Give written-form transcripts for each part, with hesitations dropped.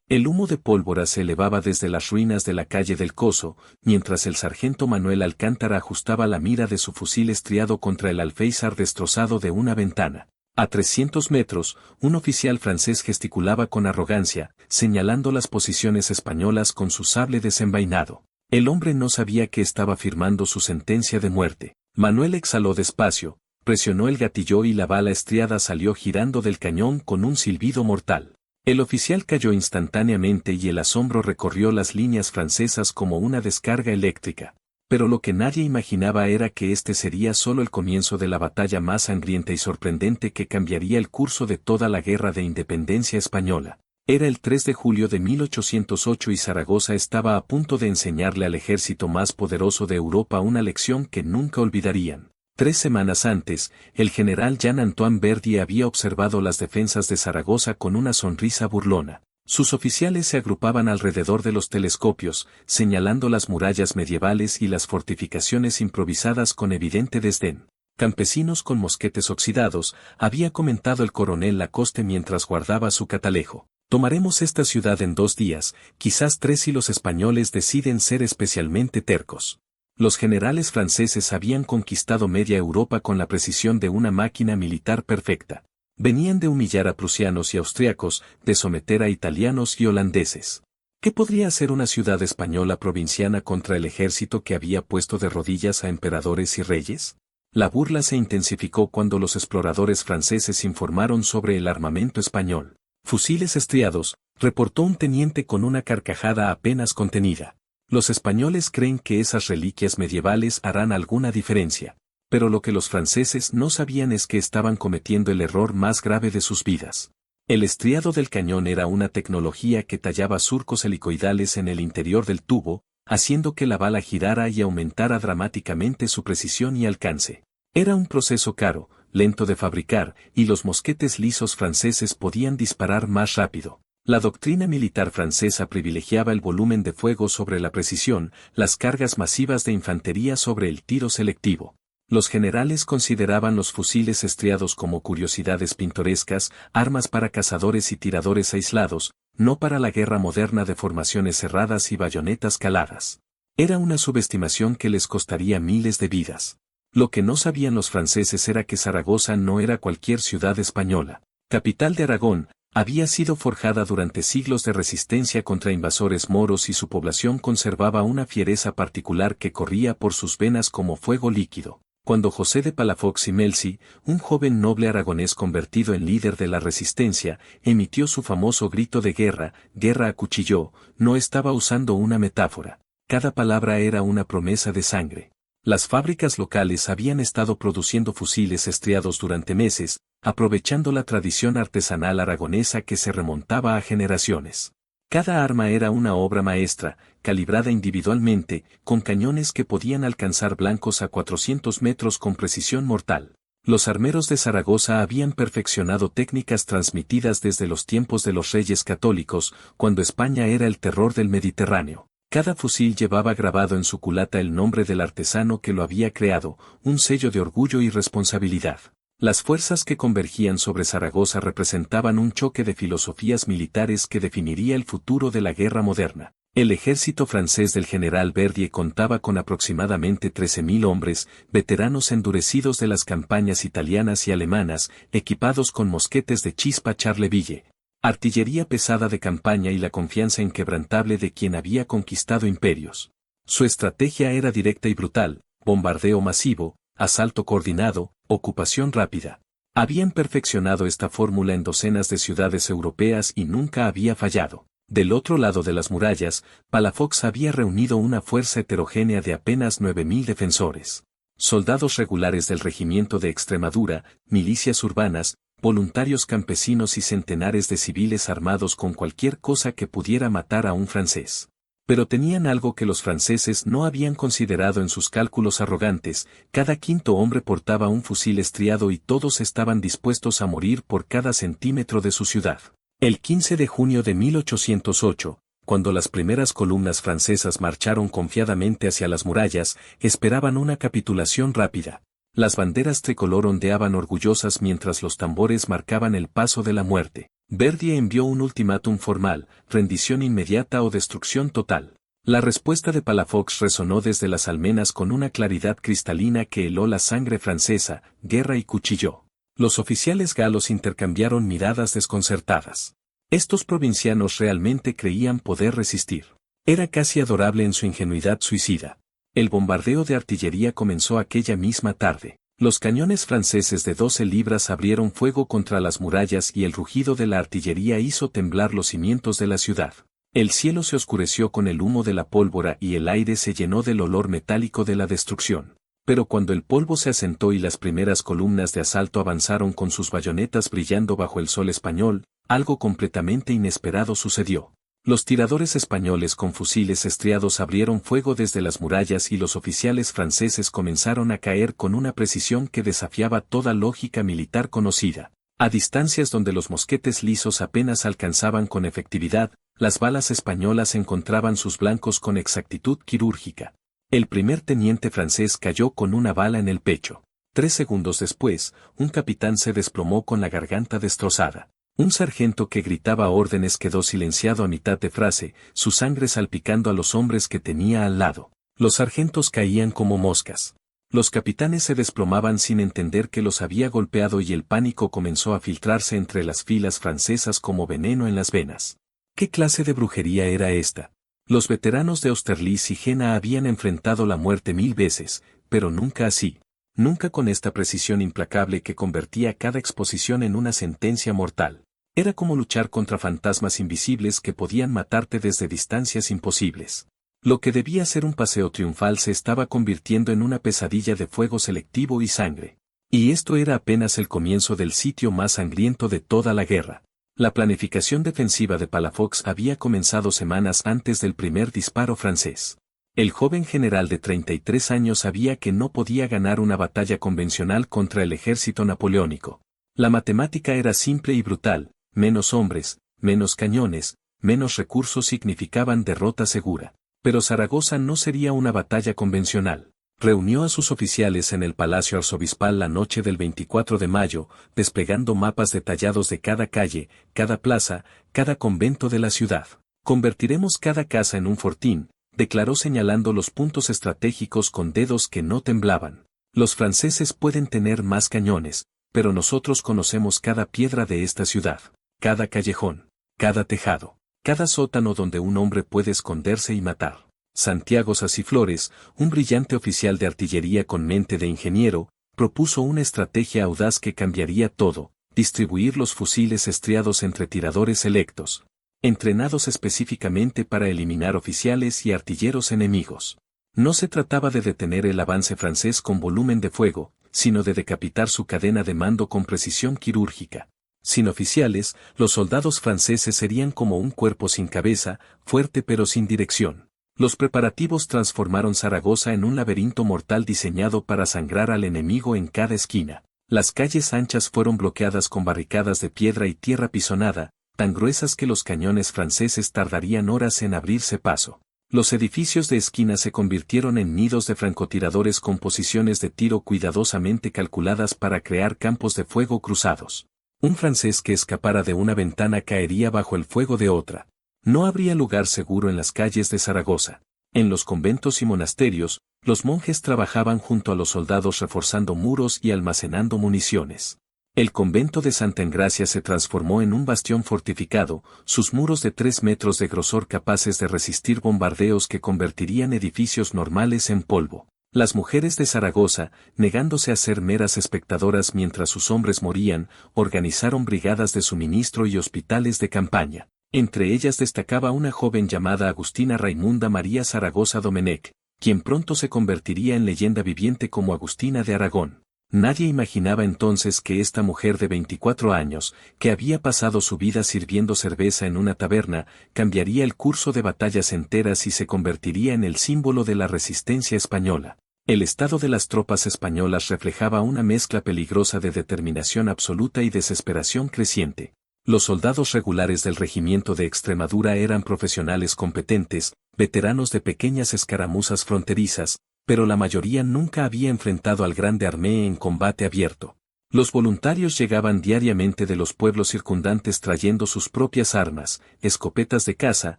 El humo de pólvora se elevaba desde las ruinas de la calle del Coso, mientras el sargento Manuel Alcántara ajustaba la mira de su fusil estriado contra el alféizar destrozado de una ventana. A 300 metros, un oficial francés gesticulaba con arrogancia, señalando las posiciones españolas con su sable desenvainado. El hombre no sabía que estaba firmando su sentencia de muerte. Manuel exhaló despacio, presionó el gatillo y la bala estriada salió girando del cañón con un silbido mortal. El oficial cayó instantáneamente y el asombro recorrió las líneas francesas como una descarga eléctrica. Pero lo que nadie imaginaba era que este sería solo el comienzo de la batalla más sangrienta y sorprendente que cambiaría el curso de toda la guerra de independencia española. Era el 3 de julio de 1808 y Zaragoza estaba a punto de enseñarle al ejército más poderoso de Europa una lección que nunca olvidarían. 3 semanas antes, el general Jean-Antoine Verdier había observado las defensas de Zaragoza con una sonrisa burlona. Sus oficiales se agrupaban alrededor de los telescopios, señalando las murallas medievales y las fortificaciones improvisadas con evidente desdén. Campesinos con mosquetes oxidados, había comentado el coronel Lacoste mientras guardaba su catalejo. Tomaremos esta ciudad en 2 días, quizás 3 si los españoles deciden ser especialmente tercos. Los generales franceses habían conquistado media Europa con la precisión de una máquina militar perfecta. Venían de humillar a prusianos y austriacos, de someter a italianos y holandeses. ¿Qué podría hacer una ciudad española provinciana contra el ejército que había puesto de rodillas a emperadores y reyes? La burla se intensificó cuando los exploradores franceses informaron sobre el armamento español. Fusiles estriados, reportó un teniente con una carcajada apenas contenida. Los españoles creen que esas reliquias medievales harán alguna diferencia. Pero lo que los franceses no sabían es que estaban cometiendo el error más grave de sus vidas. El estriado del cañón era una tecnología que tallaba surcos helicoidales en el interior del tubo, haciendo que la bala girara y aumentara dramáticamente su precisión y alcance. Era un proceso caro, lento de fabricar, y los mosquetes lisos franceses podían disparar más rápido. La doctrina militar francesa privilegiaba el volumen de fuego sobre la precisión, las cargas masivas de infantería sobre el tiro selectivo. Los generales consideraban los fusiles estriados como curiosidades pintorescas, armas para cazadores y tiradores aislados, no para la guerra moderna de formaciones cerradas y bayonetas caladas. Era una subestimación que les costaría miles de vidas. Lo que no sabían los franceses era que Zaragoza no era cualquier ciudad española. Capital de Aragón, había sido forjada durante siglos de resistencia contra invasores moros y su población conservaba una fiereza particular que corría por sus venas como fuego líquido. Cuando José de Palafox y Melzi, un joven noble aragonés convertido en líder de la resistencia, emitió su famoso grito de guerra, guerra a cuchillo, no estaba usando una metáfora. Cada palabra era una promesa de sangre. Las fábricas locales habían estado produciendo fusiles estriados durante meses, aprovechando la tradición artesanal aragonesa que se remontaba a generaciones. Cada arma era una obra maestra, calibrada individualmente, con cañones que podían alcanzar blancos a 400 metros con precisión mortal. Los armeros de Zaragoza habían perfeccionado técnicas transmitidas desde los tiempos de los reyes católicos, cuando España era el terror del Mediterráneo. Cada fusil llevaba grabado en su culata el nombre del artesano que lo había creado, un sello de orgullo y responsabilidad. Las fuerzas que convergían sobre Zaragoza representaban un choque de filosofías militares que definiría el futuro de la guerra moderna. El ejército francés del general Verdier contaba con aproximadamente 13.000 hombres, veteranos endurecidos de las campañas italianas y alemanas, equipados con mosquetes de chispa Charleville, artillería pesada de campaña y la confianza inquebrantable de quien había conquistado imperios. Su estrategia era directa y brutal: bombardeo masivo, asalto coordinado, ocupación rápida. Habían perfeccionado esta fórmula en docenas de ciudades europeas y nunca había fallado. Del otro lado de las murallas, Palafox había reunido una fuerza heterogénea de apenas 9.000 defensores. Soldados regulares del regimiento de Extremadura, milicias urbanas, voluntarios campesinos y centenares de civiles armados con cualquier cosa que pudiera matar a un francés. Pero tenían algo que los franceses no habían considerado en sus cálculos arrogantes: cada quinto hombre portaba un fusil estriado y todos estaban dispuestos a morir por cada centímetro de su ciudad. El 15 de junio de 1808, cuando las primeras columnas francesas marcharon confiadamente hacia las murallas, esperaban una capitulación rápida. Las banderas tricolor ondeaban orgullosas mientras los tambores marcaban el paso de la muerte. Verdier envió un ultimátum formal, rendición inmediata o destrucción total. La respuesta de Palafox resonó desde las almenas con una claridad cristalina que heló la sangre francesa, guerra y cuchillo. Los oficiales galos intercambiaron miradas desconcertadas. Estos provincianos realmente creían poder resistir. Era casi adorable en su ingenuidad suicida. El bombardeo de artillería comenzó aquella misma tarde. Los cañones franceses de 12 libras abrieron fuego contra las murallas y el rugido de la artillería hizo temblar los cimientos de la ciudad. El cielo se oscureció con el humo de la pólvora y el aire se llenó del olor metálico de la destrucción. Pero cuando el polvo se asentó y las primeras columnas de asalto avanzaron con sus bayonetas brillando bajo el sol español, algo completamente inesperado sucedió. Los tiradores españoles con fusiles estriados abrieron fuego desde las murallas y los oficiales franceses comenzaron a caer con una precisión que desafiaba toda lógica militar conocida. A distancias donde los mosquetes lisos apenas alcanzaban con efectividad, las balas españolas encontraban sus blancos con exactitud quirúrgica. El primer teniente francés cayó con una bala en el pecho. 3 segundos después, un capitán se desplomó con la garganta destrozada. Un sargento que gritaba órdenes quedó silenciado a mitad de frase, su sangre salpicando a los hombres que tenía al lado. Los sargentos caían como moscas. Los capitanes se desplomaban sin entender que los había golpeado y el pánico comenzó a filtrarse entre las filas francesas como veneno en las venas. ¿Qué clase de brujería era esta? Los veteranos de Austerlitz y Jena habían enfrentado la muerte 1000 veces, pero nunca así. Nunca con esta precisión implacable que convertía cada exposición en una sentencia mortal. Era como luchar contra fantasmas invisibles que podían matarte desde distancias imposibles. Lo que debía ser un paseo triunfal se estaba convirtiendo en una pesadilla de fuego selectivo y sangre. Y esto era apenas el comienzo del sitio más sangriento de toda la guerra. La planificación defensiva de Palafox había comenzado semanas antes del primer disparo francés. El joven general de 33 años sabía que no podía ganar una batalla convencional contra el ejército napoleónico. La matemática era simple y brutal, menos hombres, menos cañones, menos recursos significaban derrota segura. Pero Zaragoza no sería una batalla convencional. Reunió a sus oficiales en el Palacio Arzobispal la noche del 24 de mayo, desplegando mapas detallados de cada calle, cada plaza, cada convento de la ciudad. Convertiremos cada casa en un fortín, declaró señalando los puntos estratégicos con dedos que no temblaban. Los franceses pueden tener más cañones, pero nosotros conocemos cada piedra de esta ciudad, cada callejón, cada tejado, cada sótano donde un hombre puede esconderse y matar. Santiago Sasiflores, un brillante oficial de artillería con mente de ingeniero, propuso una estrategia audaz que cambiaría todo: distribuir los fusiles estriados entre tiradores selectos, entrenados específicamente para eliminar oficiales y artilleros enemigos. No se trataba de detener el avance francés con volumen de fuego, sino de decapitar su cadena de mando con precisión quirúrgica. Sin oficiales, los soldados franceses serían como un cuerpo sin cabeza, fuerte pero sin dirección. Los preparativos transformaron Zaragoza en un laberinto mortal diseñado para sangrar al enemigo en cada esquina. Las calles anchas fueron bloqueadas con barricadas de piedra y tierra pisonada, tan gruesas que los cañones franceses tardarían horas en abrirse paso. Los edificios de esquina se convirtieron en nidos de francotiradores con posiciones de tiro cuidadosamente calculadas para crear campos de fuego cruzados. Un francés que escapara de una ventana caería bajo el fuego de otra. No habría lugar seguro en las calles de Zaragoza. En los conventos y monasterios, los monjes trabajaban junto a los soldados reforzando muros y almacenando municiones. El convento de Santa Engracia se transformó en un bastión fortificado, sus muros de 3 metros de grosor capaces de resistir bombardeos que convertirían edificios normales en polvo. Las mujeres de Zaragoza, negándose a ser meras espectadoras mientras sus hombres morían, organizaron brigadas de suministro y hospitales de campaña. Entre ellas destacaba una joven llamada Agustina Raimunda María Zaragoza Domenech, quien pronto se convertiría en leyenda viviente como Agustina de Aragón. Nadie imaginaba entonces que esta mujer de 24 años, que había pasado su vida sirviendo cerveza en una taberna, cambiaría el curso de batallas enteras y se convertiría en el símbolo de la resistencia española. El estado de las tropas españolas reflejaba una mezcla peligrosa de determinación absoluta y desesperación creciente. Los soldados regulares del regimiento de Extremadura eran profesionales competentes, veteranos de pequeñas escaramuzas fronterizas, pero la mayoría nunca había enfrentado al Grande Armée en combate abierto. Los voluntarios llegaban diariamente de los pueblos circundantes trayendo sus propias armas, escopetas de caza,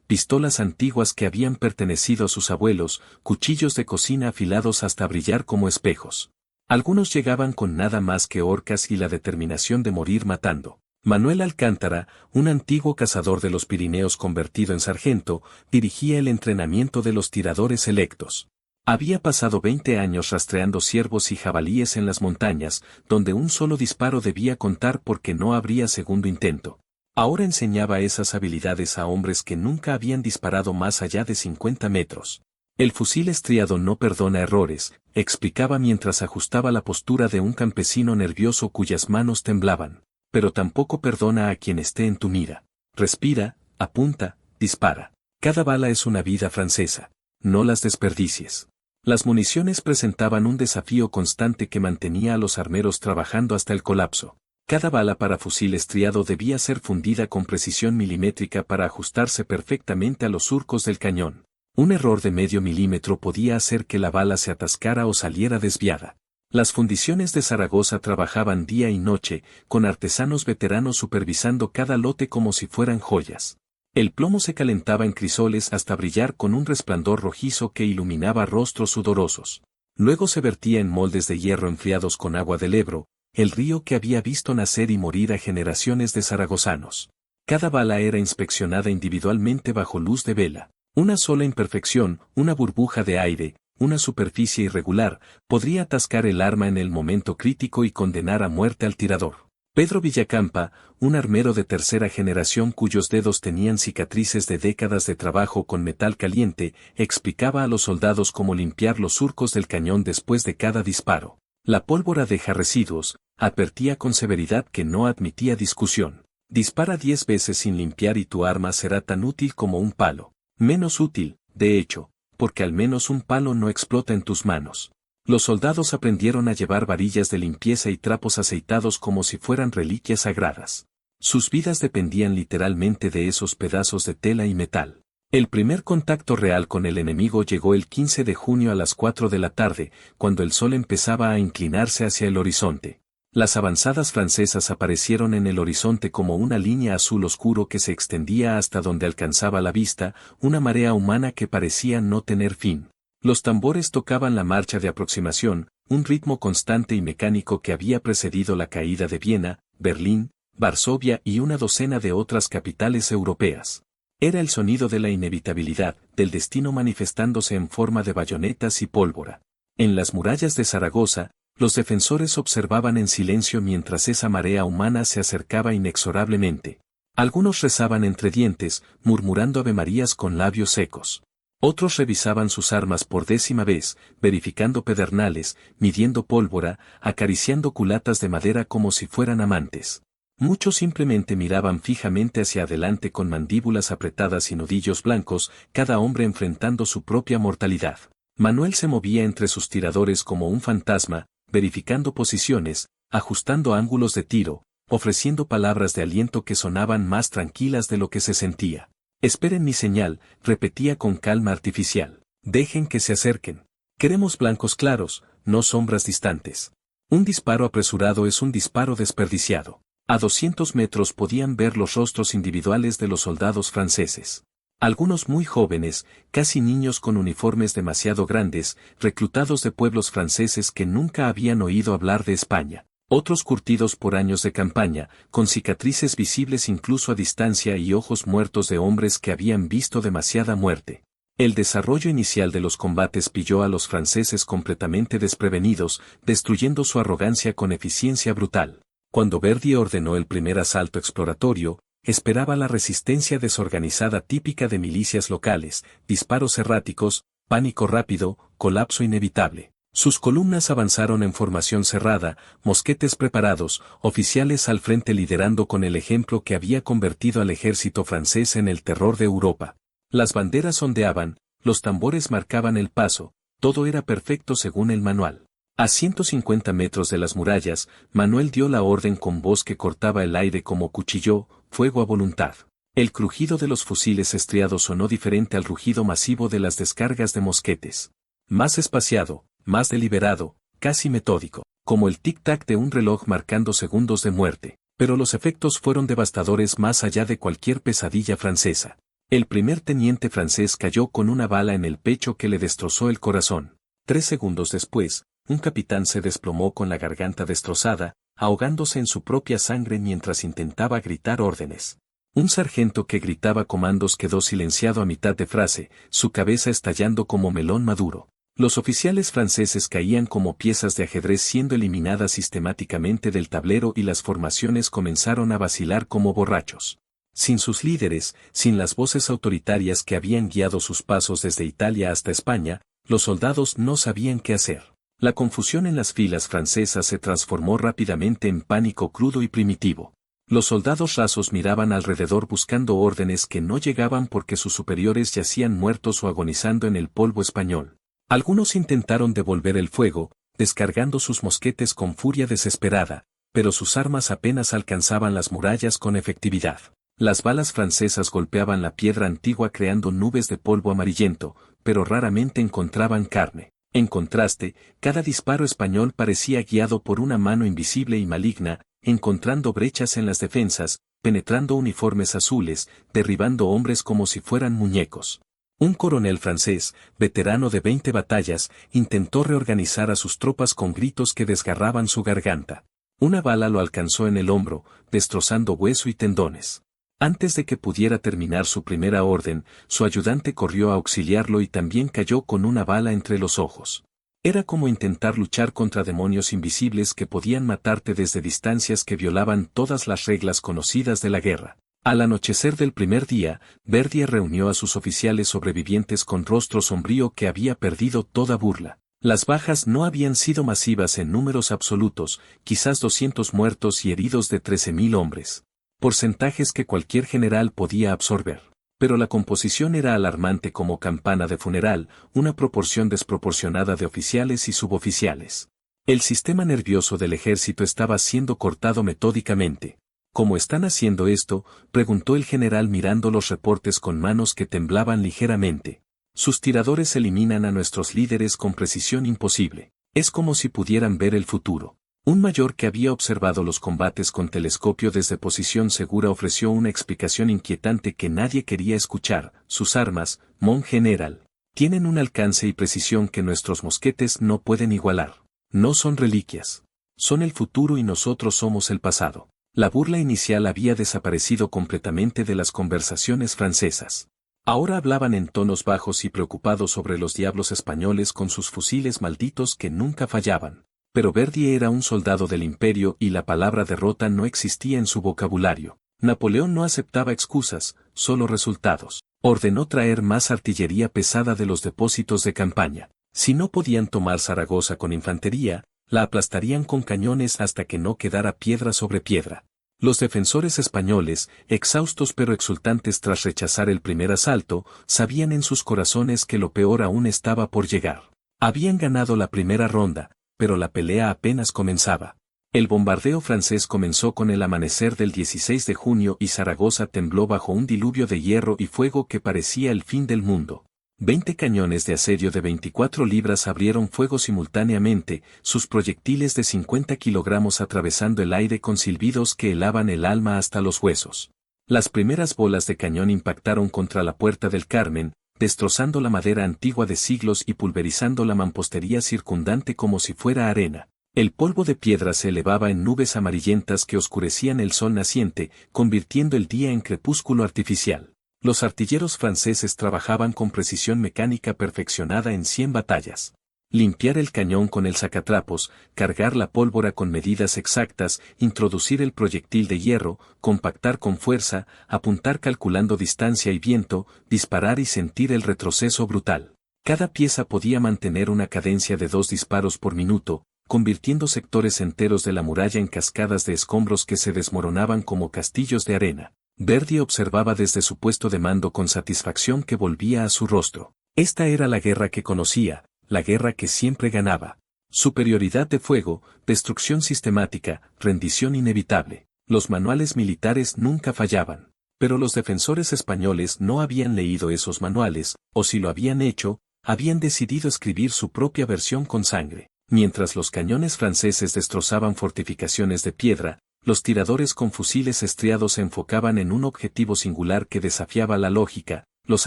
pistolas antiguas que habían pertenecido a sus abuelos, cuchillos de cocina afilados hasta brillar como espejos. Algunos llegaban con nada más que horcas y la determinación de morir matando. Manuel Alcántara, un antiguo cazador de los Pirineos convertido en sargento, dirigía el entrenamiento de los tiradores electos. Había pasado 20 años rastreando ciervos y jabalíes en las montañas, donde un solo disparo debía contar porque no habría segundo intento. Ahora enseñaba esas habilidades a hombres que nunca habían disparado más allá de 50 metros. El fusil estriado no perdona errores, explicaba mientras ajustaba la postura de un campesino nervioso cuyas manos temblaban, pero tampoco perdona a quien esté en tu mira. Respira, apunta, dispara. Cada bala es una vida francesa. No las desperdicies. Las municiones presentaban un desafío constante que mantenía a los armeros trabajando hasta el colapso. Cada bala para fusil estriado debía ser fundida con precisión milimétrica para ajustarse perfectamente a los surcos del cañón. Un error de medio milímetro podía hacer que la bala se atascara o saliera desviada. Las fundiciones de Zaragoza trabajaban día y noche, con artesanos veteranos supervisando cada lote como si fueran joyas. El plomo se calentaba en crisoles hasta brillar con un resplandor rojizo que iluminaba rostros sudorosos. Luego se vertía en moldes de hierro enfriados con agua del Ebro, el río que había visto nacer y morir a generaciones de zaragozanos. Cada bala era inspeccionada individualmente bajo luz de vela. Una sola imperfección, una burbuja de aire, una superficie irregular, podría atascar el arma en el momento crítico y condenar a muerte al tirador. Pedro Villacampa, un armero de tercera generación cuyos dedos tenían cicatrices de décadas de trabajo con metal caliente, explicaba a los soldados cómo limpiar los surcos del cañón después de cada disparo. La pólvora deja residuos, advertía con severidad que no admitía discusión. Dispara 10 veces sin limpiar y tu arma será tan útil como un palo. Menos útil, de hecho, porque al menos un palo no explota en tus manos. Los soldados aprendieron a llevar varillas de limpieza y trapos aceitados como si fueran reliquias sagradas. Sus vidas dependían literalmente de esos pedazos de tela y metal. El primer contacto real con el enemigo llegó el 15 de junio a las 4 de la tarde, cuando el sol empezaba a inclinarse hacia el horizonte. Las avanzadas francesas aparecieron en el horizonte como una línea azul oscuro que se extendía hasta donde alcanzaba la vista, una marea humana que parecía no tener fin. Los tambores tocaban la marcha de aproximación, un ritmo constante y mecánico que había precedido la caída de Viena, Berlín, Varsovia y una docena de otras capitales europeas. Era el sonido de la inevitabilidad, del destino manifestándose en forma de bayonetas y pólvora. En las murallas de Zaragoza, los defensores observaban en silencio mientras esa marea humana se acercaba inexorablemente. Algunos rezaban entre dientes, murmurando avemarías con labios secos. Otros revisaban sus armas por 10ª vez, verificando pedernales, midiendo pólvora, acariciando culatas de madera como si fueran amantes. Muchos simplemente miraban fijamente hacia adelante con mandíbulas apretadas y nudillos blancos, cada hombre enfrentando su propia mortalidad. Manuel se movía entre sus tiradores como un fantasma, verificando posiciones, ajustando ángulos de tiro, ofreciendo palabras de aliento que sonaban más tranquilas de lo que se sentía. Esperen mi señal, repetía con calma artificial. Dejen que se acerquen. Queremos blancos claros, no sombras distantes. Un disparo apresurado es un disparo desperdiciado. A 200 metros podían ver los rostros individuales de los soldados franceses. Algunos muy jóvenes, casi niños con uniformes demasiado grandes, reclutados de pueblos franceses que nunca habían oído hablar de España. Otros curtidos por años de campaña, con cicatrices visibles incluso a distancia y ojos muertos de hombres que habían visto demasiada muerte. El desarrollo inicial de los combates pilló a los franceses completamente desprevenidos, destruyendo su arrogancia con eficiencia brutal. Cuando Verdi ordenó el primer asalto exploratorio, esperaba la resistencia desorganizada típica de milicias locales, disparos erráticos, pánico rápido, colapso inevitable. Sus columnas avanzaron en formación cerrada, mosquetes preparados, oficiales al frente liderando con el ejemplo que había convertido al ejército francés en el terror de Europa. Las banderas ondeaban, los tambores marcaban el paso, todo era perfecto según el manual. A 150 metros de las murallas, Manuel dio la orden con voz que cortaba el aire como cuchillo, fuego a voluntad. El crujido de los fusiles estriados sonó diferente al rugido masivo de las descargas de mosquetes. Más espaciado, más deliberado, casi metódico. como el tic-tac de un reloj marcando segundos de muerte, pero los efectos fueron devastadores más allá de cualquier pesadilla francesa. El primer teniente francés cayó con una bala en el pecho que le destrozó el corazón. 3 segundos después, un capitán se desplomó con la garganta destrozada, ahogándose en su propia sangre mientras intentaba gritar órdenes. Un sargento que gritaba comandos quedó silenciado a mitad de frase, su cabeza estallando como melón maduro. Los oficiales franceses caían como piezas de ajedrez siendo eliminadas sistemáticamente del tablero y las formaciones comenzaron a vacilar como borrachos. Sin sus líderes, sin las voces autoritarias que habían guiado sus pasos desde Italia hasta España, los soldados no sabían qué hacer. La confusión en las filas francesas se transformó rápidamente en pánico crudo y primitivo. Los soldados rasos miraban alrededor buscando órdenes que no llegaban porque sus superiores yacían muertos o agonizando en el polvo español. Algunos intentaron devolver el fuego, descargando sus mosquetes con furia desesperada, pero sus armas apenas alcanzaban las murallas con efectividad. Las balas francesas golpeaban la piedra antigua creando nubes de polvo amarillento, pero raramente encontraban carne. En contraste, cada disparo español parecía guiado por una mano invisible y maligna, encontrando brechas en las defensas, penetrando uniformes azules, derribando hombres como si fueran muñecos. Un coronel francés, veterano de 20 batallas, intentó reorganizar a sus tropas con gritos que desgarraban su garganta. Una bala lo alcanzó en el hombro, destrozando hueso y tendones. Antes de que pudiera terminar su primera orden, su ayudante corrió a auxiliarlo y también cayó con una bala entre los ojos. Era como intentar luchar contra demonios invisibles que podían matarte desde distancias que violaban todas las reglas conocidas de la guerra. Al anochecer del primer día, Verdier reunió a sus oficiales sobrevivientes con rostro sombrío que había perdido toda burla. Las bajas no habían sido masivas en números absolutos, quizás 200 muertos y heridos de 13.000 hombres. Porcentajes que cualquier general podía absorber. Pero la composición era alarmante como campana de funeral, una proporción desproporcionada de oficiales y suboficiales. El sistema nervioso del ejército estaba siendo cortado metódicamente. ¿Cómo están haciendo esto?, preguntó el general mirando los reportes con manos que temblaban ligeramente. Sus tiradores eliminan a nuestros líderes con precisión imposible. Es como si pudieran ver el futuro. Un mayor que había observado los combates con telescopio desde posición segura ofreció una explicación inquietante que nadie quería escuchar. Sus armas, mon general, tienen un alcance y precisión que nuestros mosquetes no pueden igualar. No son reliquias. Son el futuro y nosotros somos el pasado. La burla inicial había desaparecido completamente de las conversaciones francesas. Ahora hablaban en tonos bajos y preocupados sobre los diablos españoles con sus fusiles malditos que nunca fallaban. Pero Verdier era un soldado del imperio y la palabra derrota no existía en su vocabulario. Napoleón no aceptaba excusas, solo resultados. Ordenó traer más artillería pesada de los depósitos de campaña. Si no podían tomar Zaragoza con infantería, la aplastarían con cañones hasta que no quedara piedra sobre piedra. Los defensores españoles, exhaustos pero exultantes tras rechazar el primer asalto, sabían en sus corazones que lo peor aún estaba por llegar. Habían ganado la primera ronda, pero la pelea apenas comenzaba. El bombardeo francés comenzó con el amanecer del 16 de junio y Zaragoza tembló bajo un diluvio de hierro y fuego que parecía el fin del mundo. 20 cañones de asedio de 24 libras abrieron fuego simultáneamente, sus proyectiles de 50 kilogramos atravesando el aire con silbidos que helaban el alma hasta los huesos. Las primeras bolas de cañón impactaron contra la Puerta del Carmen, destrozando la madera antigua de siglos y pulverizando la mampostería circundante como si fuera arena. El polvo de piedra se elevaba en nubes amarillentas que oscurecían el sol naciente, convirtiendo el día en crepúsculo artificial. Los artilleros franceses trabajaban con precisión mecánica perfeccionada en 100 batallas. Limpiar el cañón con el sacatrapos, cargar la pólvora con medidas exactas, introducir el proyectil de hierro, compactar con fuerza, apuntar calculando distancia y viento, disparar y sentir el retroceso brutal. Cada pieza podía mantener una cadencia de 2 disparos por minuto, convirtiendo sectores enteros de la muralla en cascadas de escombros que se desmoronaban como castillos de arena. Verdier observaba desde su puesto de mando con satisfacción que volvía a su rostro. Esta era la guerra que conocía, la guerra que siempre ganaba. Superioridad de fuego, destrucción sistemática, rendición inevitable. Los manuales militares nunca fallaban. Pero los defensores españoles no habían leído esos manuales, o si lo habían hecho, habían decidido escribir su propia versión con sangre. Mientras los cañones franceses destrozaban fortificaciones de piedra, los tiradores con fusiles estriados se enfocaban en un objetivo singular que desafiaba la lógica, los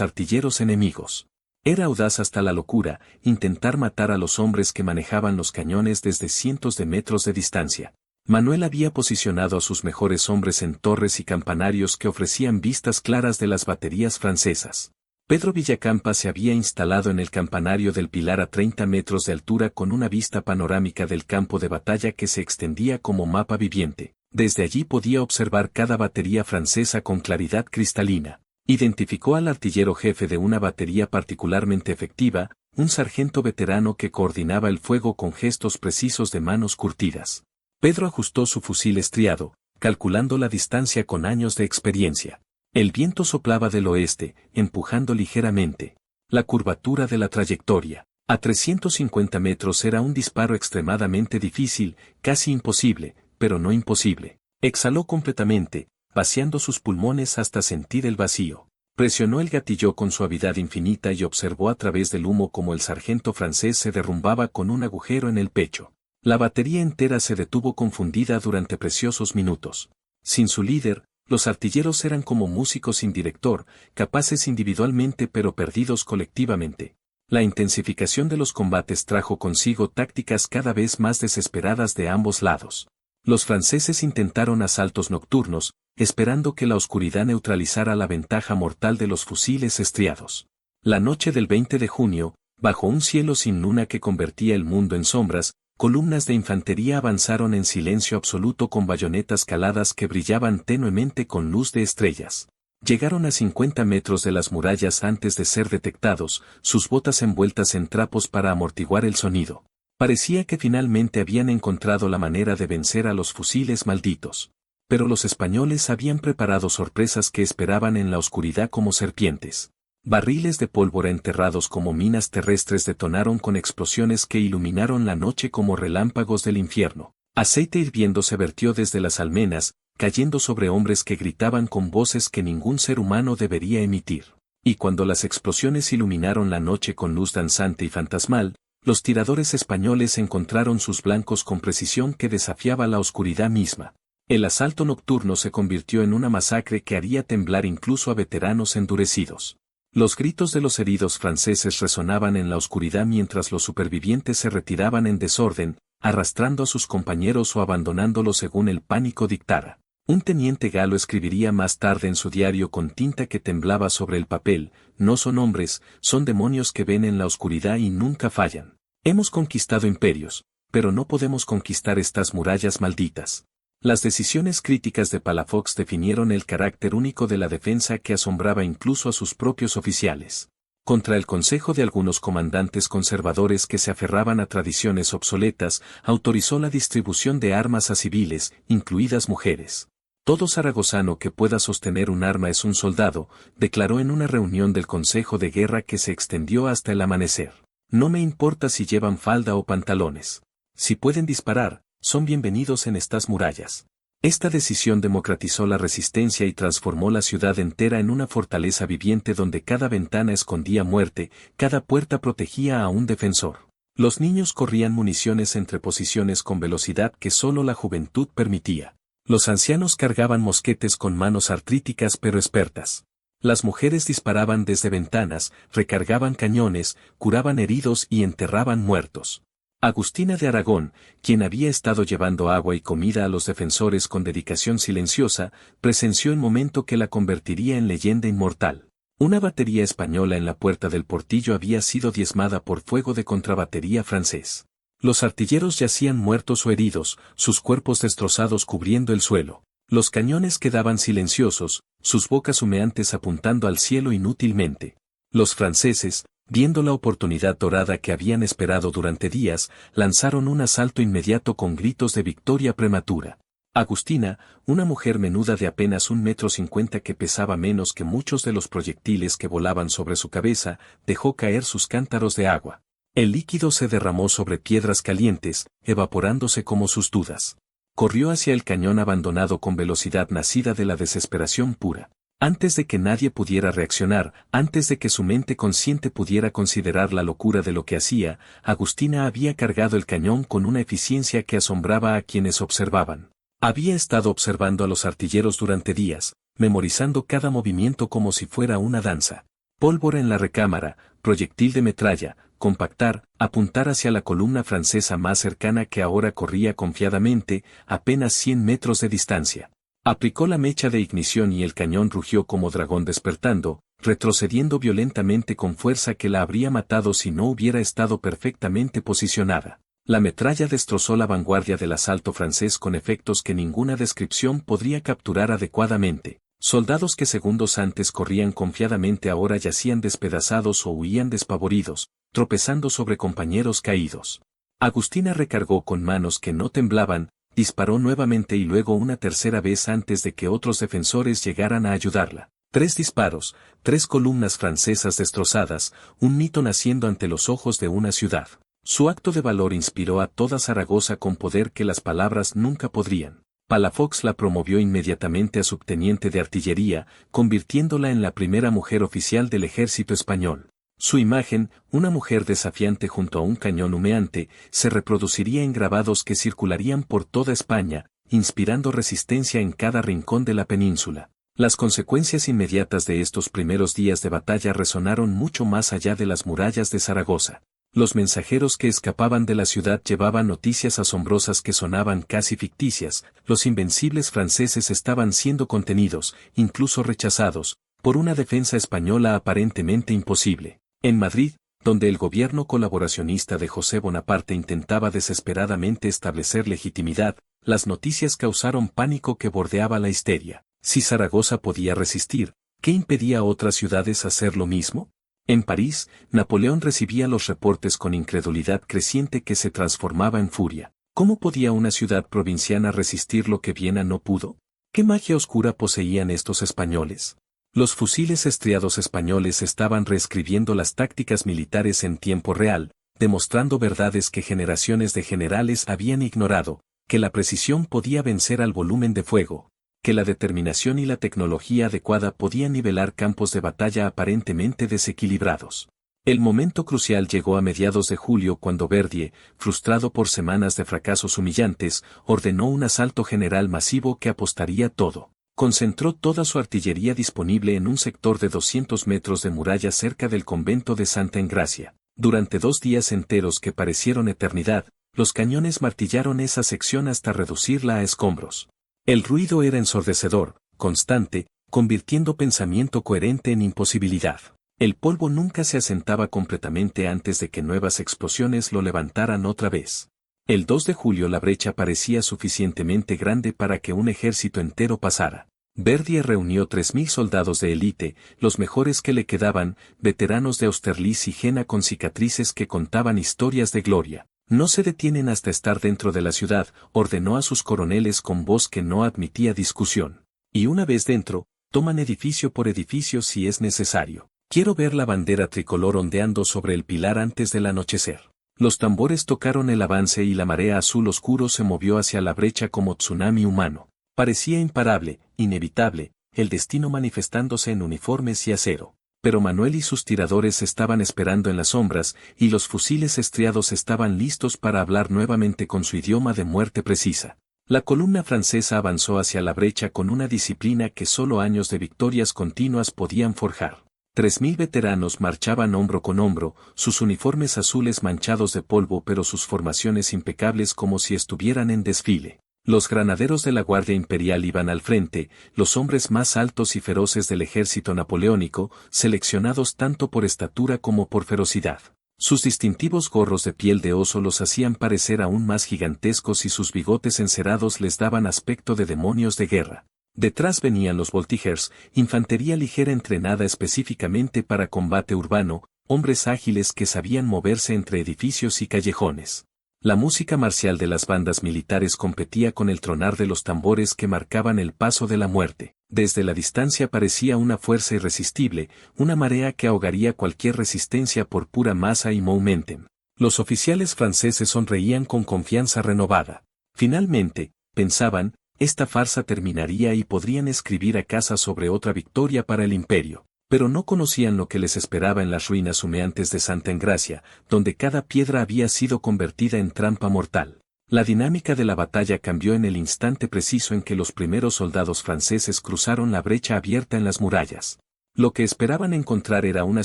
artilleros enemigos. Era audaz hasta la locura, intentar matar a los hombres que manejaban los cañones desde cientos de metros de distancia. Manuel había posicionado a sus mejores hombres en torres y campanarios que ofrecían vistas claras de las baterías francesas. Pedro Villacampa se había instalado en el campanario del Pilar a 30 metros de altura con una vista panorámica del campo de batalla que se extendía como mapa viviente. Desde allí podía observar cada batería francesa con claridad cristalina. Identificó al artillero jefe de una batería particularmente efectiva, un sargento veterano que coordinaba el fuego con gestos precisos de manos curtidas. Pedro ajustó su fusil estriado, calculando la distancia con años de experiencia. El viento soplaba del oeste, empujando ligeramente. La curvatura de la trayectoria. A 350 metros era un disparo extremadamente difícil, casi imposible, pero no imposible. Exhaló completamente, vaciando sus pulmones hasta sentir el vacío. Presionó el gatillo con suavidad infinita y observó a través del humo como el sargento francés se derrumbaba con un agujero en el pecho. La batería entera se detuvo confundida durante preciosos minutos. Sin su líder, los artilleros eran como músicos sin director, capaces individualmente pero perdidos colectivamente. La intensificación de los combates trajo consigo tácticas cada vez más desesperadas de ambos lados. Los franceses intentaron asaltos nocturnos, esperando que la oscuridad neutralizara la ventaja mortal de los fusiles estriados. La noche del 20 de junio, bajo un cielo sin luna que convertía el mundo en sombras, columnas de infantería avanzaron en silencio absoluto con bayonetas caladas que brillaban tenuemente con luz de estrellas. Llegaron a 50 metros de las murallas antes de ser detectados, sus botas envueltas en trapos para amortiguar el sonido. Parecía que finalmente habían encontrado la manera de vencer a los fusiles malditos. Pero los españoles habían preparado sorpresas que esperaban en la oscuridad como serpientes. Barriles de pólvora enterrados como minas terrestres detonaron con explosiones que iluminaron la noche como relámpagos del infierno. Aceite hirviendo se vertió desde las almenas, cayendo sobre hombres que gritaban con voces que ningún ser humano debería emitir. Y cuando las explosiones iluminaron la noche con luz danzante y fantasmal, los tiradores españoles encontraron sus blancos con precisión que desafiaba la oscuridad misma. El asalto nocturno se convirtió en una masacre que haría temblar incluso a veteranos endurecidos. Los gritos de los heridos franceses resonaban en la oscuridad mientras los supervivientes se retiraban en desorden, arrastrando a sus compañeros o abandonándolos según el pánico dictara. Un teniente galo escribiría más tarde en su diario con tinta que temblaba sobre el papel: no son hombres, son demonios que ven en la oscuridad y nunca fallan. Hemos conquistado imperios, pero no podemos conquistar estas murallas malditas. Las decisiones críticas de Palafox definieron el carácter único de la defensa que asombraba incluso a sus propios oficiales. Contra el consejo de algunos comandantes conservadores que se aferraban a tradiciones obsoletas, autorizó la distribución de armas a civiles, incluidas mujeres. Todo zaragozano que pueda sostener un arma es un soldado, declaró en una reunión del Consejo de Guerra que se extendió hasta el amanecer. No me importa si llevan falda o pantalones. Si pueden disparar, son bienvenidos en estas murallas. Esta decisión democratizó la resistencia y transformó la ciudad entera en una fortaleza viviente donde cada ventana escondía muerte, cada puerta protegía a un defensor. Los niños corrían municiones entre posiciones con velocidad que solo la juventud permitía. Los ancianos cargaban mosquetes con manos artríticas pero expertas. Las mujeres disparaban desde ventanas, recargaban cañones, curaban heridos y enterraban muertos. Agustina de Aragón, quien había estado llevando agua y comida a los defensores con dedicación silenciosa, presenció el momento que la convertiría en leyenda inmortal. Una batería española en la puerta del portillo había sido diezmada por fuego de contrabatería francés. Los artilleros yacían muertos o heridos, sus cuerpos destrozados cubriendo el suelo. Los cañones quedaban silenciosos, sus bocas humeantes apuntando al cielo inútilmente. Los franceses, viendo la oportunidad dorada que habían esperado durante días, lanzaron un asalto inmediato con gritos de victoria prematura. Agustina, una mujer menuda de apenas 1,50 m que pesaba menos que muchos de los proyectiles que volaban sobre su cabeza, dejó caer sus cántaros de agua. El líquido se derramó sobre piedras calientes, evaporándose como sus dudas. Corrió hacia el cañón abandonado con velocidad nacida de la desesperación pura. Antes de que nadie pudiera reaccionar, antes de que su mente consciente pudiera considerar la locura de lo que hacía, Agustina había cargado el cañón con una eficiencia que asombraba a quienes observaban. Había estado observando a los artilleros durante días, memorizando cada movimiento como si fuera una danza. Pólvora en la recámara, proyectil de metralla, compactar, apuntar hacia la columna francesa más cercana que ahora corría confiadamente, apenas 100 metros de distancia. Aplicó la mecha de ignición y el cañón rugió como dragón despertando, retrocediendo violentamente con fuerza que la habría matado si no hubiera estado perfectamente posicionada. La metralla destrozó la vanguardia del asalto francés con efectos que ninguna descripción podría capturar adecuadamente. Soldados que segundos antes corrían confiadamente ahora yacían despedazados o huían despavoridos, tropezando sobre compañeros caídos. Agustina recargó con manos que no temblaban, disparó nuevamente y luego una tercera vez antes de que otros defensores llegaran a ayudarla. 3 disparos, 3 columnas francesas destrozadas, un mito naciendo ante los ojos de una ciudad. Su acto de valor inspiró a toda Zaragoza con poder que las palabras nunca podrían. Palafox la promovió inmediatamente a subteniente de artillería, convirtiéndola en la primera mujer oficial del ejército español. Su imagen, una mujer desafiante junto a un cañón humeante, se reproduciría en grabados que circularían por toda España, inspirando resistencia en cada rincón de la península. Las consecuencias inmediatas de estos primeros días de batalla resonaron mucho más allá de las murallas de Zaragoza. Los mensajeros que escapaban de la ciudad llevaban noticias asombrosas que sonaban casi ficticias. Los invencibles franceses estaban siendo contenidos, incluso rechazados, por una defensa española aparentemente imposible. En Madrid, donde el gobierno colaboracionista de José Bonaparte intentaba desesperadamente establecer legitimidad, las noticias causaron pánico que bordeaba la histeria. Si Zaragoza podía resistir, ¿qué impedía a otras ciudades hacer lo mismo? En París, Napoleón recibía los reportes con incredulidad creciente que se transformaba en furia. ¿Cómo podía una ciudad provinciana resistir lo que Viena no pudo? ¿Qué magia oscura poseían estos españoles? Los fusiles estriados españoles estaban reescribiendo las tácticas militares en tiempo real, demostrando verdades que generaciones de generales habían ignorado, que la precisión podía vencer al volumen de fuego, que la determinación y la tecnología adecuada podían nivelar campos de batalla aparentemente desequilibrados. El momento crucial llegó a mediados de julio cuando Verdier, frustrado por semanas de fracasos humillantes, ordenó un asalto general masivo que apostaría todo. Concentró toda su artillería disponible en un sector de 200 metros de muralla cerca del convento de Santa Engracia. Durante 2 días enteros que parecieron eternidad, los cañones martillaron esa sección hasta reducirla a escombros. El ruido era ensordecedor, constante, convirtiendo pensamiento coherente en imposibilidad. El polvo nunca se asentaba completamente antes de que nuevas explosiones lo levantaran otra vez. El 2 de julio la brecha parecía suficientemente grande para que un ejército entero pasara. Verdier reunió 3.000 soldados de élite, los mejores que le quedaban, veteranos de Austerlitz y Jena con cicatrices que contaban historias de gloria. No se detienen hasta estar dentro de la ciudad, ordenó a sus coroneles con voz que no admitía discusión. Y una vez dentro, toman edificio por edificio si es necesario. Quiero ver la bandera tricolor ondeando sobre el pilar antes del anochecer. Los tambores tocaron el avance y la marea azul oscuro se movió hacia la brecha como tsunami humano. Parecía imparable, inevitable, el destino manifestándose en uniformes y acero. Pero Manuel y sus tiradores estaban esperando en las sombras, y los fusiles estriados estaban listos para hablar nuevamente con su idioma de muerte precisa. La columna francesa avanzó hacia la brecha con una disciplina que solo años de victorias continuas podían forjar. 3.000 veteranos marchaban hombro con hombro, sus uniformes azules manchados de polvo pero sus formaciones impecables como si estuvieran en desfile. Los granaderos de la Guardia Imperial iban al frente, los hombres más altos y feroces del ejército napoleónico, seleccionados tanto por estatura como por ferocidad. Sus distintivos gorros de piel de oso los hacían parecer aún más gigantescos y sus bigotes encerados les daban aspecto de demonios de guerra. Detrás venían los voltigeurs, infantería ligera entrenada específicamente para combate urbano, hombres ágiles que sabían moverse entre edificios y callejones. La música marcial de las bandas militares competía con el tronar de los tambores que marcaban el paso de la muerte. Desde la distancia parecía una fuerza irresistible, una marea que ahogaría cualquier resistencia por pura masa y momentum. Los oficiales franceses sonreían con confianza renovada. Finalmente, pensaban, esta farsa terminaría y podrían escribir a casa sobre otra victoria para el imperio. Pero no conocían lo que les esperaba en las ruinas humeantes de Santa Engracia, donde cada piedra había sido convertida en trampa mortal. La dinámica de la batalla cambió en el instante preciso en que los primeros soldados franceses cruzaron la brecha abierta en las murallas. Lo que esperaban encontrar era una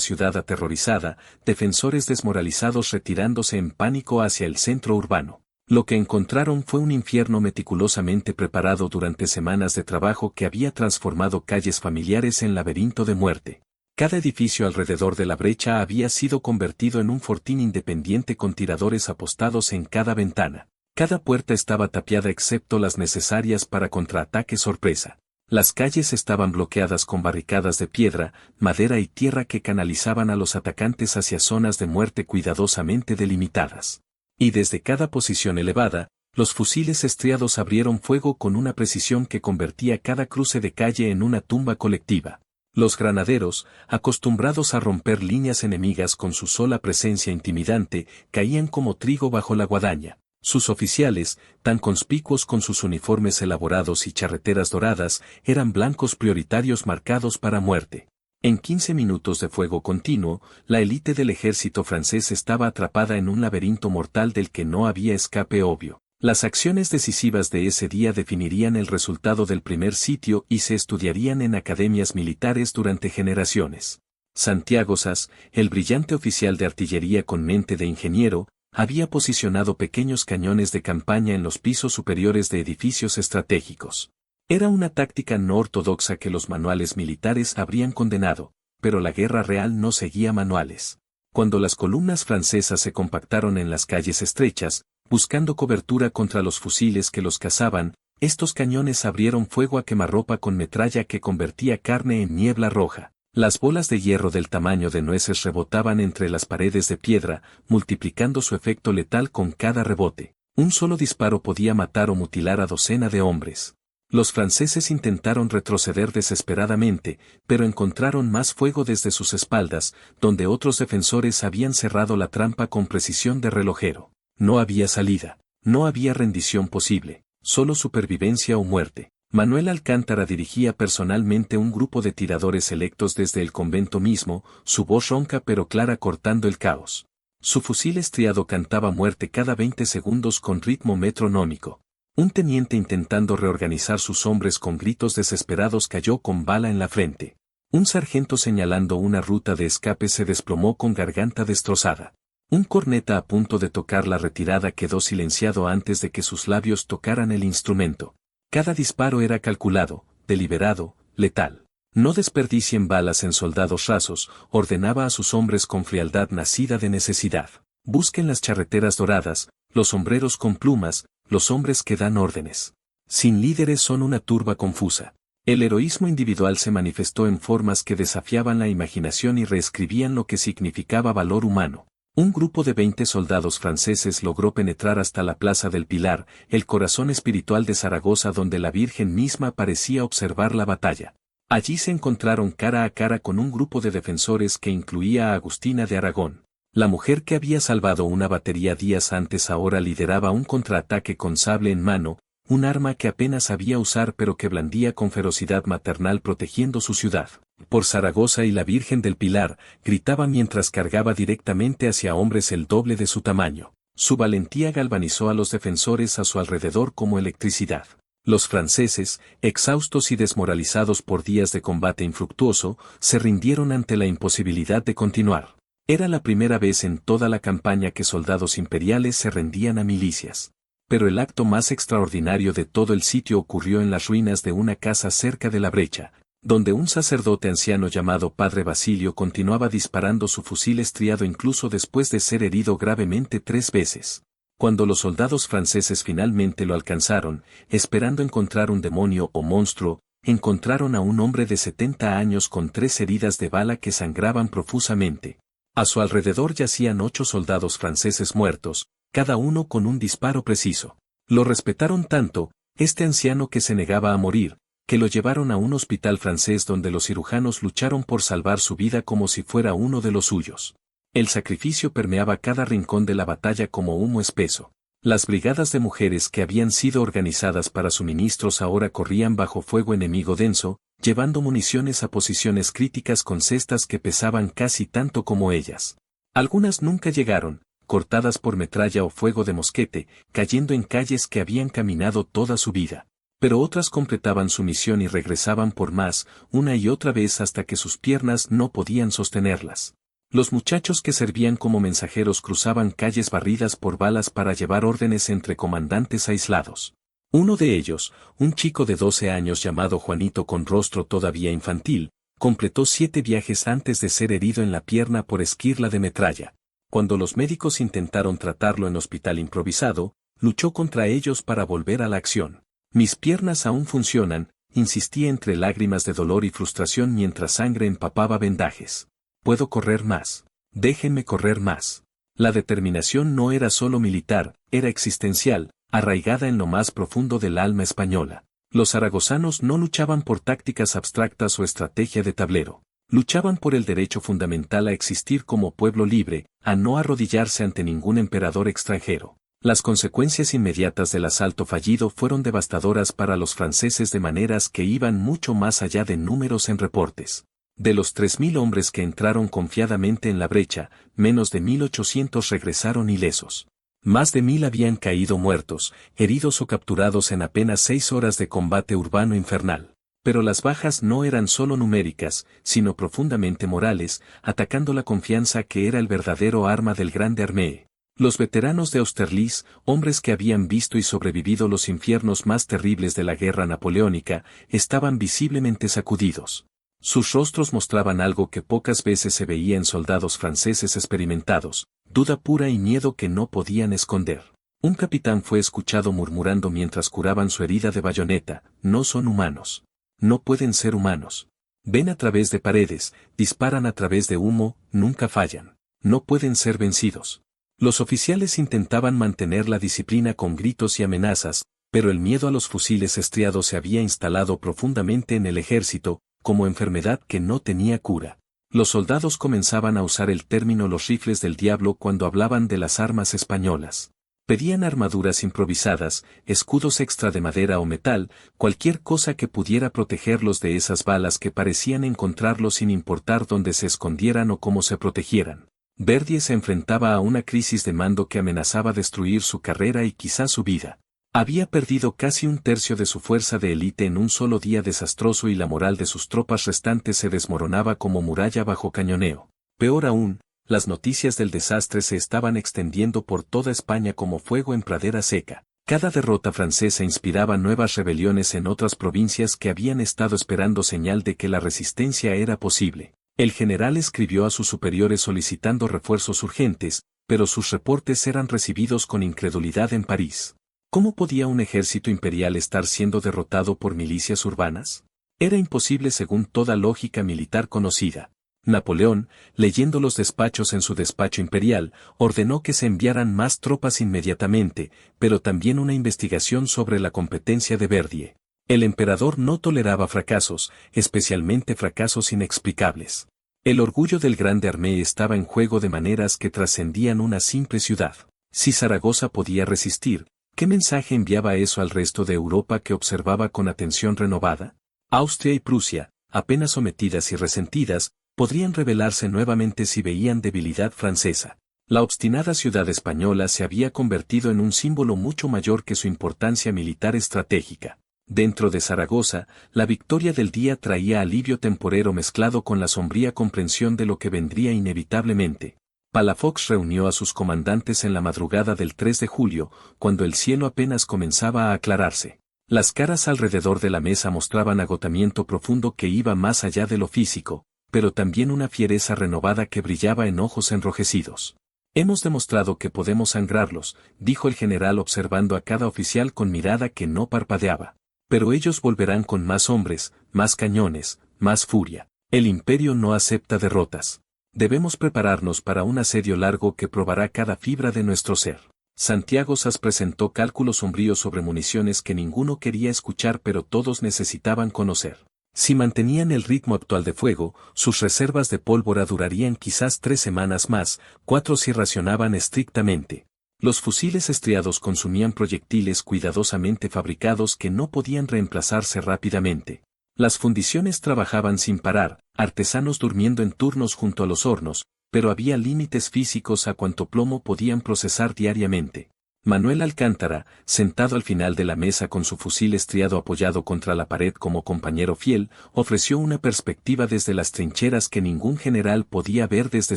ciudad aterrorizada, defensores desmoralizados retirándose en pánico hacia el centro urbano. Lo que encontraron fue un infierno meticulosamente preparado durante semanas de trabajo que había transformado calles familiares en laberinto de muerte. Cada edificio alrededor de la brecha había sido convertido en un fortín independiente con tiradores apostados en cada ventana. Cada puerta estaba tapiada excepto las necesarias para contraataque sorpresa. Las calles estaban bloqueadas con barricadas de piedra, madera y tierra que canalizaban a los atacantes hacia zonas de muerte cuidadosamente delimitadas. Y desde cada posición elevada, los fusiles estriados abrieron fuego con una precisión que convertía cada cruce de calle en una tumba colectiva. Los granaderos, acostumbrados a romper líneas enemigas con su sola presencia intimidante, caían como trigo bajo la guadaña. Sus oficiales, tan conspicuos con sus uniformes elaborados y charreteras doradas, eran blancos prioritarios marcados para muerte. En 15 minutos de fuego continuo, la élite del ejército francés estaba atrapada en un laberinto mortal del que no había escape obvio. Las acciones decisivas de ese día definirían el resultado del primer sitio y se estudiarían en academias militares durante generaciones. Santiago Sas, el brillante oficial de artillería con mente de ingeniero, había posicionado pequeños cañones de campaña en los pisos superiores de edificios estratégicos. Era una táctica no ortodoxa que los manuales militares habrían condenado, pero la guerra real no seguía manuales. Cuando las columnas francesas se compactaron en las calles estrechas, buscando cobertura contra los fusiles que los cazaban, estos cañones abrieron fuego a quemarropa con metralla que convertía carne en niebla roja. Las bolas de hierro del tamaño de nueces rebotaban entre las paredes de piedra, multiplicando su efecto letal con cada rebote. Un solo disparo podía matar o mutilar a docena de hombres. Los franceses intentaron retroceder desesperadamente, pero encontraron más fuego desde sus espaldas, donde otros defensores habían cerrado la trampa con precisión de relojero. No había salida, no había rendición posible, solo supervivencia o muerte. Manuel Alcántara dirigía personalmente un grupo de tiradores selectos desde el convento mismo, su voz ronca pero clara cortando el caos. Su fusil estriado cantaba muerte cada 20 segundos con ritmo metronómico. Un teniente intentando reorganizar sus hombres con gritos desesperados cayó con bala en la frente. Un sargento señalando una ruta de escape se desplomó con garganta destrozada. Un corneta a punto de tocar la retirada quedó silenciado antes de que sus labios tocaran el instrumento. Cada disparo era calculado, deliberado, letal. No desperdicien balas en soldados rasos, ordenaba a sus hombres con frialdad nacida de necesidad. Busquen las charreteras doradas, los sombreros con plumas, los hombres que dan órdenes. Sin líderes son una turba confusa. El heroísmo individual se manifestó en formas que desafiaban la imaginación y reescribían lo que significaba valor humano. Un grupo de 20 soldados franceses logró penetrar hasta la Plaza del Pilar, el corazón espiritual de Zaragoza donde la Virgen misma parecía observar la batalla. Allí se encontraron cara a cara con un grupo de defensores que incluía a Agustina de Aragón. La mujer que había salvado una batería días antes ahora lideraba un contraataque con sable en mano, un arma que apenas sabía usar pero que blandía con ferocidad maternal protegiendo su ciudad. Por Zaragoza y la Virgen del Pilar, gritaba mientras cargaba directamente hacia hombres el doble de su tamaño. Su valentía galvanizó a los defensores a su alrededor como electricidad. Los franceses, exhaustos y desmoralizados por días de combate infructuoso, se rindieron ante la imposibilidad de continuar. Era la primera vez en toda la campaña que soldados imperiales se rendían a milicias. Pero el acto más extraordinario de todo el sitio ocurrió en las ruinas de una casa cerca de la brecha, donde un sacerdote anciano llamado Padre Basilio continuaba disparando su fusil estriado incluso después de ser herido gravemente 3 veces. Cuando los soldados franceses finalmente lo alcanzaron, esperando encontrar un demonio o monstruo, encontraron a un hombre de 70 años con 3 heridas de bala que sangraban profusamente. A su alrededor yacían 8 soldados franceses muertos, cada uno con un disparo preciso. Lo respetaron tanto, este anciano que se negaba a morir, que lo llevaron a un hospital francés donde los cirujanos lucharon por salvar su vida como si fuera uno de los suyos. El sacrificio permeaba cada rincón de la batalla como humo espeso. Las brigadas de mujeres que habían sido organizadas para suministros ahora corrían bajo fuego enemigo denso, llevando municiones a posiciones críticas con cestas que pesaban casi tanto como ellas. Algunas nunca llegaron, cortadas por metralla o fuego de mosquete, cayendo en calles que habían caminado toda su vida. Pero otras completaban su misión y regresaban por más, una y otra vez hasta que sus piernas no podían sostenerlas. Los muchachos que servían como mensajeros cruzaban calles barridas por balas para llevar órdenes entre comandantes aislados. Uno de ellos, un chico de 12 años llamado Juanito con rostro todavía infantil, completó 7 viajes antes de ser herido en la pierna por esquirla de metralla. Cuando los médicos intentaron tratarlo en hospital improvisado, luchó contra ellos para volver a la acción. Mis piernas aún funcionan, insistía entre lágrimas de dolor y frustración mientras sangre empapaba vendajes. Puedo correr más. Déjenme correr más. La determinación no era solo militar, era existencial, arraigada en lo más profundo del alma española. Los zaragozanos no luchaban por tácticas abstractas o estrategia de tablero. Luchaban por el derecho fundamental a existir como pueblo libre, a no arrodillarse ante ningún emperador extranjero. Las consecuencias inmediatas del asalto fallido fueron devastadoras para los franceses de maneras que iban mucho más allá de números en reportes. De los 3.000 hombres que entraron confiadamente en la brecha, menos de 1.800 regresaron ilesos. Más de 1.000 habían caído muertos, heridos o capturados en apenas 6 horas de combate urbano infernal. Pero las bajas no eran solo numéricas, sino profundamente morales, atacando la confianza que era el verdadero arma del Grande Armée. Los veteranos de Austerlitz, hombres que habían visto y sobrevivido los infiernos más terribles de la guerra napoleónica, estaban visiblemente sacudidos. Sus rostros mostraban algo que pocas veces se veía en soldados franceses experimentados, duda pura y miedo que no podían esconder. Un capitán fue escuchado murmurando mientras curaban su herida de bayoneta: no son humanos. No pueden ser humanos. Ven a través de paredes, disparan a través de humo, nunca fallan. No pueden ser vencidos. Los oficiales intentaban mantener la disciplina con gritos y amenazas, pero el miedo a los fusiles estriados se había instalado profundamente en el ejército, como enfermedad que no tenía cura. Los soldados comenzaban a usar el término los rifles del diablo cuando hablaban de las armas españolas. Pedían armaduras improvisadas, escudos extra de madera o metal, cualquier cosa que pudiera protegerlos de esas balas que parecían encontrarlos sin importar dónde se escondieran o cómo se protegieran. Verdier se enfrentaba a una crisis de mando que amenazaba destruir su carrera y quizá su vida. Había perdido casi un tercio de su fuerza de élite en un solo día desastroso y la moral de sus tropas restantes se desmoronaba como muralla bajo cañoneo. Peor aún, las noticias del desastre se estaban extendiendo por toda España como fuego en pradera seca. Cada derrota francesa inspiraba nuevas rebeliones en otras provincias que habían estado esperando señal de que la resistencia era posible. El general escribió a sus superiores solicitando refuerzos urgentes, pero sus reportes eran recibidos con incredulidad en París. ¿Cómo podía un ejército imperial estar siendo derrotado por milicias urbanas? Era imposible según toda lógica militar conocida. Napoleón, leyendo los despachos en su despacho imperial, ordenó que se enviaran más tropas inmediatamente, pero también una investigación sobre la competencia de Verdier. El emperador no toleraba fracasos, especialmente fracasos inexplicables. El orgullo del Grande Armée estaba en juego de maneras que trascendían una simple ciudad. Si Zaragoza podía resistir, ¿qué mensaje enviaba eso al resto de Europa que observaba con atención renovada? Austria y Prusia, apenas sometidas y resentidas, podrían rebelarse nuevamente si veían debilidad francesa. La obstinada ciudad española se había convertido en un símbolo mucho mayor que su importancia militar estratégica. Dentro de Zaragoza, la victoria del día traía alivio temporero mezclado con la sombría comprensión de lo que vendría inevitablemente. Palafox reunió a sus comandantes en la madrugada del 3 de julio, cuando el cielo apenas comenzaba a aclararse. Las caras alrededor de la mesa mostraban agotamiento profundo que iba más allá de lo físico, pero también una fiereza renovada que brillaba en ojos enrojecidos. Hemos demostrado que podemos sangrarlos, dijo el general observando a cada oficial con mirada que no parpadeaba. Pero ellos volverán con más hombres, más cañones, más furia. El imperio no acepta derrotas. Debemos prepararnos para un asedio largo que probará cada fibra de nuestro ser. Santiago Sas presentó cálculos sombríos sobre municiones que ninguno quería escuchar pero todos necesitaban conocer. Si mantenían el ritmo actual de fuego, sus reservas de pólvora durarían quizás 3 semanas más, 4 si racionaban estrictamente. Los fusiles estriados consumían proyectiles cuidadosamente fabricados que no podían reemplazarse rápidamente. Las fundiciones trabajaban sin parar, artesanos durmiendo en turnos junto a los hornos, pero había límites físicos a cuánto plomo podían procesar diariamente. Manuel Alcántara, sentado al final de la mesa con su fusil estriado apoyado contra la pared como compañero fiel, ofreció una perspectiva desde las trincheras que ningún general podía ver desde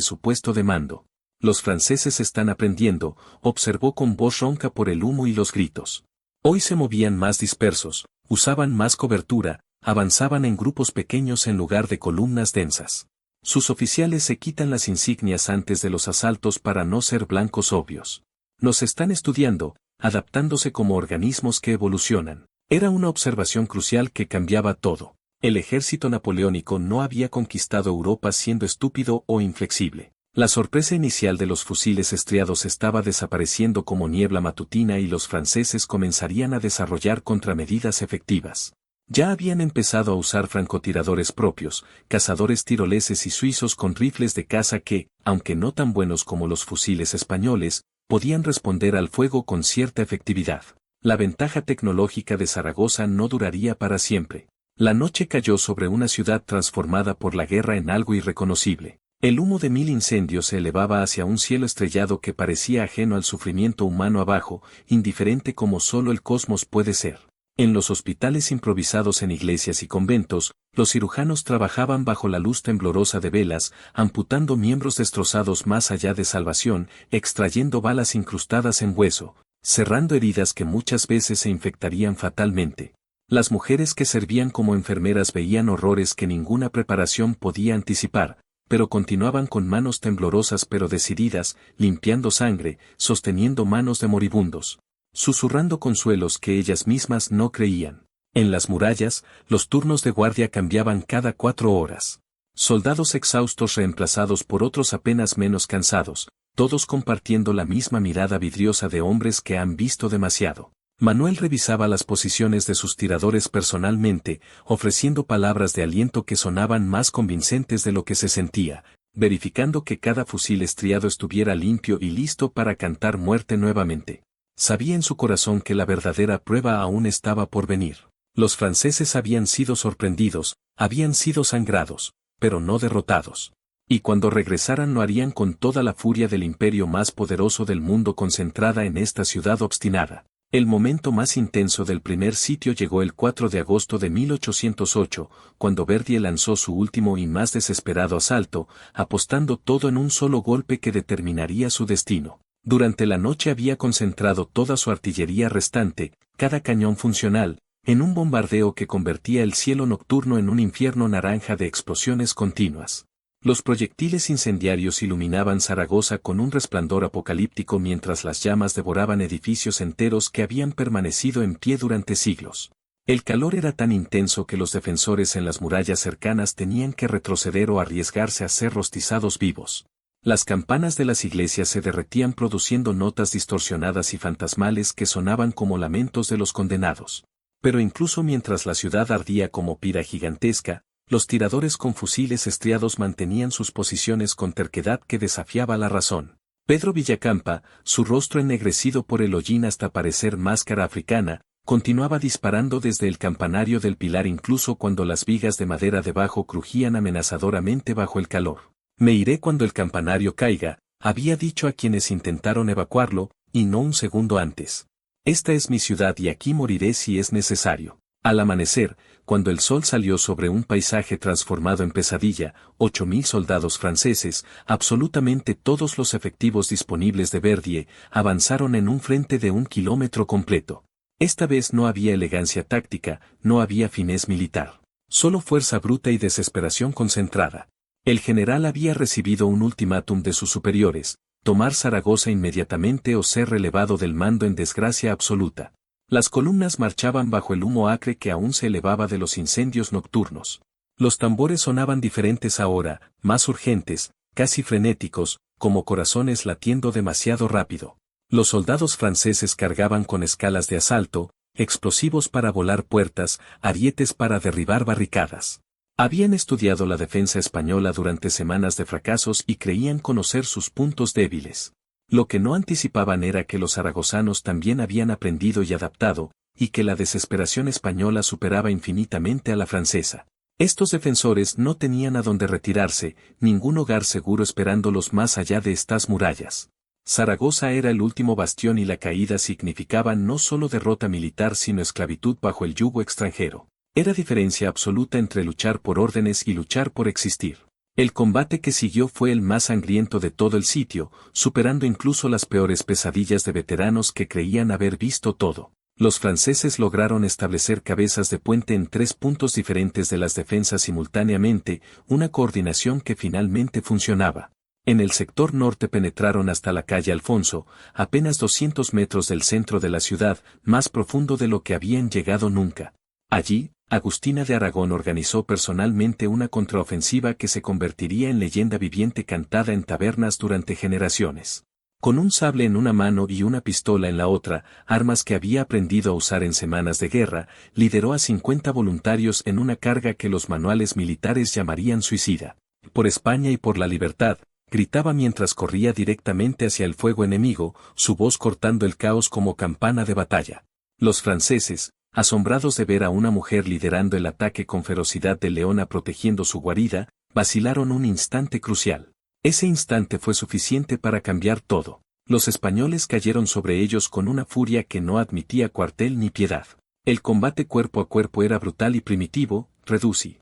su puesto de mando. Los franceses están aprendiendo, observó con voz ronca por el humo y los gritos. Hoy se movían más dispersos, usaban más cobertura, avanzaban en grupos pequeños en lugar de columnas densas. Sus oficiales se quitan las insignias antes de los asaltos para no ser blancos obvios. Nos están estudiando, adaptándose como organismos que evolucionan. Era una observación crucial que cambiaba todo. El ejército napoleónico no había conquistado Europa siendo estúpido o inflexible. La sorpresa inicial de los fusiles estriados estaba desapareciendo como niebla matutina y los franceses comenzarían a desarrollar contramedidas efectivas. Ya habían empezado a usar francotiradores propios, cazadores tiroleses y suizos con rifles de caza que, aunque no tan buenos como los fusiles españoles, podían responder al fuego con cierta efectividad. La ventaja tecnológica de Zaragoza no duraría para siempre. La noche cayó sobre una ciudad transformada por la guerra en algo irreconocible. El humo de 1000 incendios se elevaba hacia un cielo estrellado que parecía ajeno al sufrimiento humano abajo, indiferente como solo el cosmos puede ser. En los hospitales improvisados en iglesias y conventos, los cirujanos trabajaban bajo la luz temblorosa de velas, amputando miembros destrozados más allá de salvación, extrayendo balas incrustadas en hueso, cerrando heridas que muchas veces se infectarían fatalmente. Las mujeres que servían como enfermeras veían horrores que ninguna preparación podía anticipar, pero continuaban con manos temblorosas pero decididas, limpiando sangre, sosteniendo manos de moribundos, susurrando consuelos que ellas mismas no creían. En las murallas, los turnos de guardia cambiaban cada 4 horas. Soldados exhaustos reemplazados por otros apenas menos cansados, todos compartiendo la misma mirada vidriosa de hombres que han visto demasiado. Manuel revisaba las posiciones de sus tiradores personalmente, ofreciendo palabras de aliento que sonaban más convincentes de lo que se sentía, verificando que cada fusil estriado estuviera limpio y listo para cantar muerte nuevamente. Sabía en su corazón que la verdadera prueba aún estaba por venir. Los franceses habían sido sorprendidos, habían sido sangrados, pero no derrotados. Y cuando regresaran lo harían con toda la furia del imperio más poderoso del mundo concentrada en esta ciudad obstinada. El momento más intenso del primer sitio llegó el 4 de agosto de 1808, cuando Verdier lanzó su último y más desesperado asalto, apostando todo en un solo golpe que determinaría su destino. Durante la noche había concentrado toda su artillería restante, cada cañón funcional, en un bombardeo que convertía el cielo nocturno en un infierno naranja de explosiones continuas. Los proyectiles incendiarios iluminaban Zaragoza con un resplandor apocalíptico mientras las llamas devoraban edificios enteros que habían permanecido en pie durante siglos. El calor era tan intenso que los defensores en las murallas cercanas tenían que retroceder o arriesgarse a ser rostizados vivos. Las campanas de las iglesias se derretían produciendo notas distorsionadas y fantasmales que sonaban como lamentos de los condenados. Pero incluso mientras la ciudad ardía como pira gigantesca, los tiradores con fusiles estriados mantenían sus posiciones con terquedad que desafiaba la razón. Pedro Villacampa, su rostro ennegrecido por el hollín hasta parecer máscara africana, continuaba disparando desde el campanario del pilar incluso cuando las vigas de madera debajo crujían amenazadoramente bajo el calor. Me iré cuando el campanario caiga, había dicho a quienes intentaron evacuarlo, y no un segundo antes. Esta es mi ciudad y aquí moriré si es necesario. Al amanecer, cuando el sol salió sobre un paisaje transformado en pesadilla, 8.000 soldados franceses, absolutamente todos los efectivos disponibles de Verdier, avanzaron en un frente de 1 kilómetro completo. Esta vez no había elegancia táctica, no había finez militar. Solo fuerza bruta y desesperación concentrada. El general había recibido un ultimátum de sus superiores, tomar Zaragoza inmediatamente o ser relevado del mando en desgracia absoluta. Las columnas marchaban bajo el humo acre que aún se elevaba de los incendios nocturnos. Los tambores sonaban diferentes ahora, más urgentes, casi frenéticos, como corazones latiendo demasiado rápido. Los soldados franceses cargaban con escalas de asalto, explosivos para volar puertas, arietes para derribar barricadas. Habían estudiado la defensa española durante semanas de fracasos y creían conocer sus puntos débiles. Lo que no anticipaban era que los zaragozanos también habían aprendido y adaptado, y que la desesperación española superaba infinitamente a la francesa. Estos defensores no tenían a dónde retirarse, ningún hogar seguro esperándolos más allá de estas murallas. Zaragoza era el último bastión y la caída significaba no solo derrota militar sino esclavitud bajo el yugo extranjero. Era diferencia absoluta entre luchar por órdenes y luchar por existir. El combate que siguió fue el más sangriento de todo el sitio, superando incluso las peores pesadillas de veteranos que creían haber visto todo. Los franceses lograron establecer cabezas de puente en 3 puntos diferentes de las defensas simultáneamente, una coordinación que finalmente funcionaba. En el sector norte penetraron hasta la calle Alfonso, apenas 200 metros del centro de la ciudad, más profundo de lo que habían llegado nunca. Allí, Agustina de Aragón organizó personalmente una contraofensiva que se convertiría en leyenda viviente cantada en tabernas durante generaciones. Con un sable en una mano y una pistola en la otra, armas que había aprendido a usar en semanas de guerra, lideró a 50 voluntarios en una carga que los manuales militares llamarían suicida. Por España y por la libertad, gritaba mientras corría directamente hacia el fuego enemigo, su voz cortando el caos como campana de batalla. Los franceses, asombrados de ver a una mujer liderando el ataque con ferocidad de leona protegiendo su guarida, vacilaron un instante crucial. Ese instante fue suficiente para cambiar todo. Los españoles cayeron sobre ellos con una furia que no admitía cuartel ni piedad. El combate cuerpo a cuerpo era brutal y primitivo, reduci.